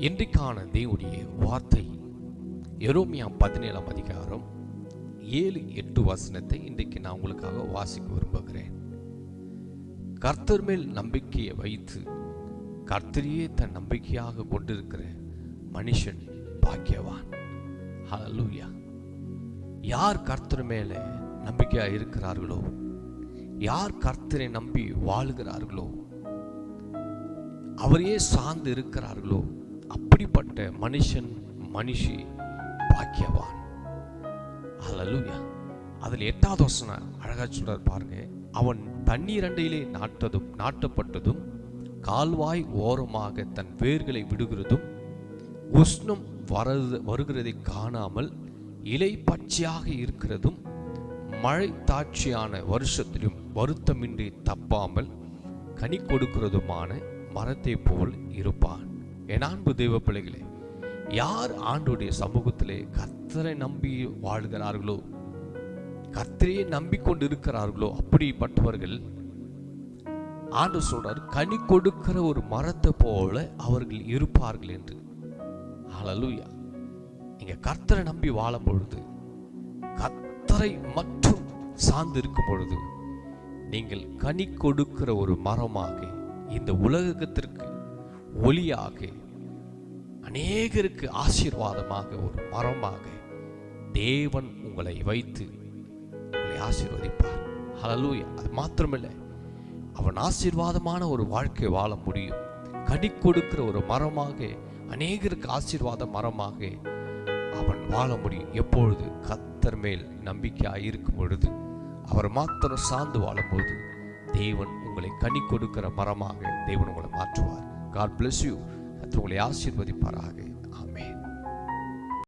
இன்றைக்கான தேவனுடைய வார்த்தை எரேமியா 17ஆம் அதிகாரம் 7-8 வசனத்தை இன்றைக்கு நான் உங்களுக்காக வாசிக்க விரும்புகிறேன். கர்த்தர் மேல் நம்பிக்கையை வைத்து கர்த்தரையே தன் நம்பிக்கையாக கொண்டிருக்கிற மனுஷன் பாக்கியவான். ஹல்லேலூயா. யார் கர்த்தர் மேல நம்பிக்கையா இருக்கிறார்களோ, யார் கர்த்தரை நம்பி வாழுகிறார்களோ, அவரையே சார்ந்து இருக்கிறார்களோ, அப்படிப்பட்ட மனுஷன் மனுஷி பாக்கியவான். ஹல்லேலூயா. அதில் 8வது வசனம் அழகா சொல்றார் பாருங்க. அவன் தண்ணீர் அண்டையிலே நாட்டப்பட்டதும் கால்வாய் ஓரமாக தன் வேர்களை விடுகிறதும் உஷ்ணம் வருகிறதை காணாமல் இலை பச்சையாக இருக்கிறதும் மழை தாட்சியான வருஷத்திலும் வருத்தமின்றி தப்பாமல் கனி கொடுக்கிறதுமான மரத்தை போல் இருப்பான். என் அன்பு தெய்வ பிள்ளைகளே, யார் ஆண்டவருடைய சமூகத்திலே கர்த்தரை நம்பி வாழ்கிறார்களோ, கர்த்தரையே நம்பிக்கொண்டு இருக்கிறார்களோ, அப்படிப்பட்டவர்கள் ஆண்டவர் சொல்றார், கனி கொடுக்கிற ஒரு மரத்தை போல அவர்கள் இருப்பார்கள் என்று. ஹல்லேலூயா. நீங்க கர்த்தரை நம்பி வாழும் பொழுது, கர்த்தரை மட்டும் சார்ந்து இருக்கும் பொழுது, நீங்கள் கனி கொடுக்கிற ஒரு மரமாக, இந்த உலகத்திற்கு ஒளியாக, அநேகருக்கு ஆசீர்வாதமாக ஒரு மரமாக தேவன் உங்களை வைத்து உங்களை ஆசீர்வதிப்பார். ஹல்லேலூயா. அது மாத்திரமில்லை, அவன் ஆசீர்வாதமான ஒரு வாழ்க்கை வாழ முடியும். கனி கொடுக்கிற ஒரு மரமாக, அநேகருக்கு ஆசீர்வாத மரமாக அவன் வாழ முடியும். எப்பொழுது கர்த்தர் மேல் நம்பிக்கையாக இருக்கும் பொழுது, அவர் மாத்திரம் சார்ந்து வாழும்போது, தேவன் உங்களை கனி கொடுக்கிற மரமாக தேவன் உங்களை மாற்றுவார். God bless you. கர்த்தர் உங்களை ஆசீர்வதிப்பாராக.